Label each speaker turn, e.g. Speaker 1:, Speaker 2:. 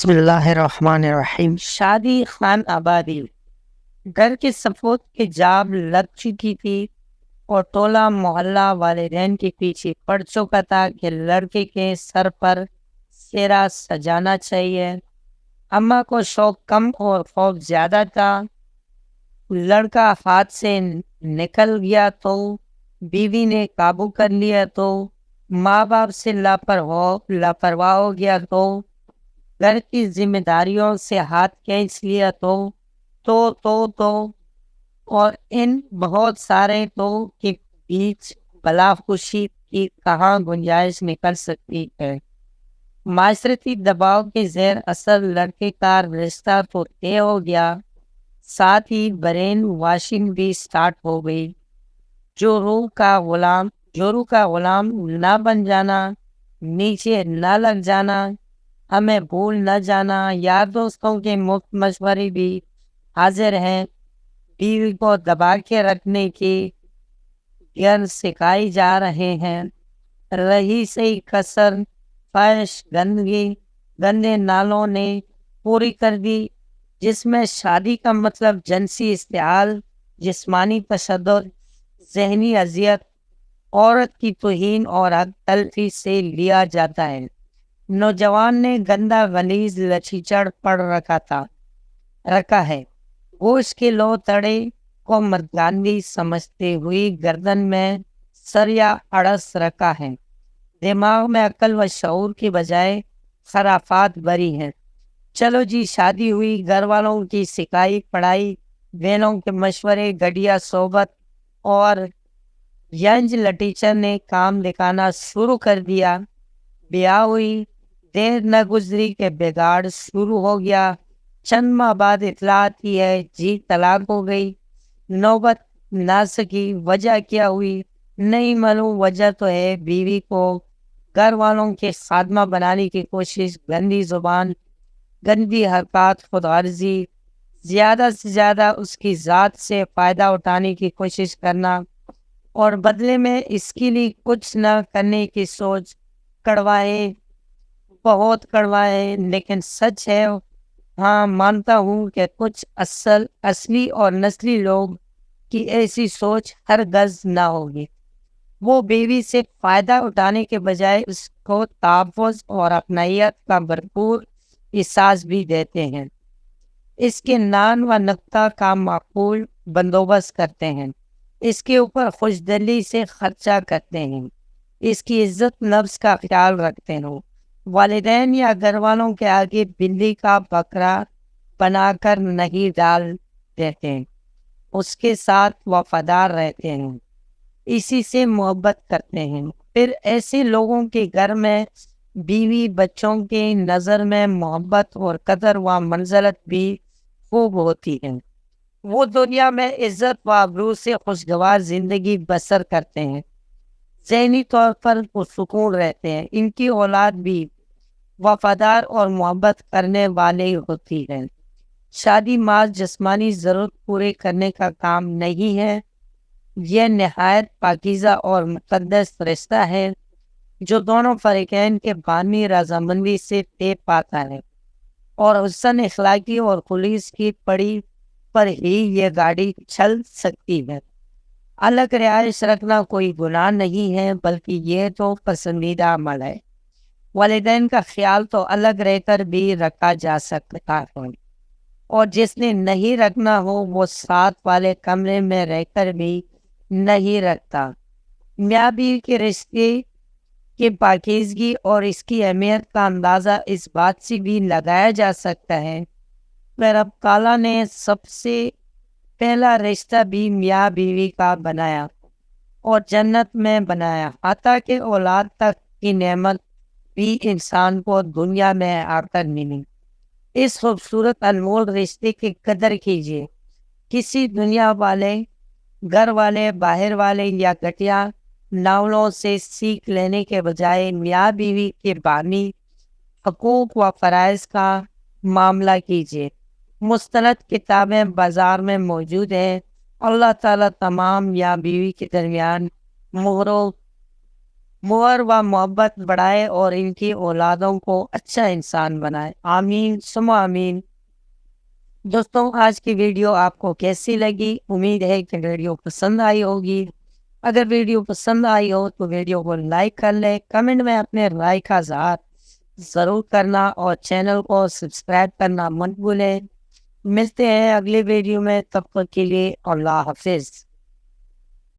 Speaker 1: بسم اللہ الرحمن الرحیم۔ شادی خان آبادی گھر کے سپوت کے جاب لگ چکی تھی اور ٹولہ محلہ والدین کے پیچھے پڑ چکا تھا کہ لڑکے کے سر پر سیرا سجانا چاہیے۔ اماں کو شوق کم اور خوف زیادہ تھا۔ لڑکا ہاتھ سے نکل گیا تو بیوی نے قابو کر لیا تو ماں باپ سے لاپرواہ ہو گیا تو گھر کی ذمہ داریوں سے ہاتھ کھینچ لیا تو اور ان بہت سارے تو کے بیچ بلا خوشی کی کہاں گنجائش نکل سکتی ہے۔ معاشرتی دباؤ کے زیر اثر لڑکے کا رشتہ تو طے ہو گیا، ساتھ ہی برین واشنگ بھی سٹارٹ ہو گئی۔ جو روح کا غلام نہ بن جانا، نیچے نہ لگ جانا، ہمیں بھول نہ جانا، یار دوستوں کے مفت مشورے بھی حاضر ہیں۔ بیوی کو دبا کے رکھنے کی گر سکھائی جا رہے ہیں۔ رہی سی کسر فحش گندے نالوں نے پوری کر دی، جس میں شادی کا مطلب جنسی استحال، جسمانی تشدد، ذہنی اذیت، عورت کی توہین اور حق تلفی سے لیا جاتا ہے۔ نوجوان نے گندا غلیظ لچیچڑ پڑ رکھا ہے۔ وہ اس کے لو تڑے کو مردانگی سمجھتے ہوئی گردن میں سریا اڑس رکھا ہے۔ دماغ میں عقل و شعور کی بجائے خرافات بری ہیں۔ چلو جی شادی ہوئی، گھر والوں کی سکھائی پڑھائی، بہنوں کے مشورے، گھٹیا صحبت اور ینج لٹیچر نے کام دکھانا شروع کر دیا۔ بیاہ ہوئی، دیر نہ گزری کہ بگاڑ شروع ہو گیا۔ چند ماہ بعد اطلاع آتی ہے جی طلاق ہو گئی۔ نوبت نہ سکی، وجہ کیا ہوئی نہیں معلوم۔ وجہ تو ہے بیوی کو گھر والوں کے خادمہ بنانے کی کوشش، گندی زبان، گندی حرکات، خود غرضی، زیادہ سے زیادہ اس کی ذات سے فائدہ اٹھانے کی کوشش کرنا اور بدلے میں اس کے لیے کچھ نہ کرنے کی سوچ۔ بہت کڑوا ہے لیکن سچ ہے۔ ہاں مانتا ہوں کہ کچھ اصلی اور نسلی لوگ کی ایسی سوچ ہرگز نہ ہوگی۔ وہ بیوی سے فائدہ اٹھانے کے بجائے اس کو تحفظ اور اپنائیت کا بھرپور احساس بھی دیتے ہیں۔ اس کے نان و نقطہ کا معقول بندوبست کرتے ہیں، اس کے اوپر خوش دلی سے خرچہ کرتے ہیں، اس کی عزت نفس کا خیال رکھتے ہیں۔ والدین یا گھر والوں کے آگے بلی کا بکرا بنا کر نہیں ڈال دیتے ہیں، اس کے ساتھ وفادار رہتے ہیں، اسی سے محبت کرتے ہیں۔ پھر ایسے لوگوں کے گھر میں بیوی بچوں کی نظر میں محبت اور قدر و منزلت بھی خوب ہوتی ہے۔ وہ دنیا میں عزت و آبرو سے خوشگوار زندگی بسر کرتے ہیں، ذہنی طور پر پرسکون رہتے ہیں۔ ان کی اولاد بھی وفادار اور محبت کرنے والی ہوتی ہے۔ شادی محض جسمانی ضرورت پورے کرنے کا کام نہیں ہے، یہ نہایت پاکیزہ اور مقدس رشتہ ہے جو دونوں فریقین کے باہمی رضامندی سے طے پاتا ہے، اور حسن اخلاقی اور خلوص کی پڑی پر ہی یہ گاڑی چل سکتی ہے۔ الگ رہائش رکھنا کوئی گناہ نہیں ہے، بلکہ یہ تو پسندیدہ عمل ہے۔ والدین کا خیال تو الگ رہ کر بھی رکھا جا سکتا ہے، اور جس نے نہیں رکھنا ہو وہ ساتھ والے کمرے میں رہ کر بھی نہیں رکھتا۔ میاں بیوی کے رشتے کی پاکیزگی اور اس کی اہمیت کا اندازہ اس بات سے بھی لگایا جا سکتا ہے کہ رب تعالیٰ نے سب سے پہلا رشتہ بھی میاں بیوی کا بنایا اور جنت میں بنایا، حتیٰ کہ اولاد تک کی نعمت بھی انسان کو دنیا میں آ کر ملی۔ اس خوبصورت انمول رشتے کی قدر کیجیے۔ کسی دنیا والے، گھر والے، باہر والے یا گھٹیا ناولوں سے سیکھ لینے کے بجائے میاں بیوی کے باہمی حقوق و فرائض کا معاملہ کیجیے۔ مستند کتابیں بازار میں موجود ہیں۔ اللہ تعالیٰ تمام میاں بیوی کے درمیان مہر و مہر و محبت بڑھائے اور ان کی اولادوں کو اچھا انسان بنائے، آمین ثم آمین۔ دوستوں، آج کی ویڈیو آپ کو کیسی لگی؟ امید ہے کہ ویڈیو پسند آئی ہوگی۔ اگر ویڈیو پسند آئی ہو تو ویڈیو کو لائک کر لیں، کمنٹ میں اپنے رائے کا اظہار ضرور کرنا اور چینل کو سبسکرائب کرنا مت بھولیں۔ ملتے ہیں اگلی ویڈیو میں، تب تک کے لیے اللہ حافظ۔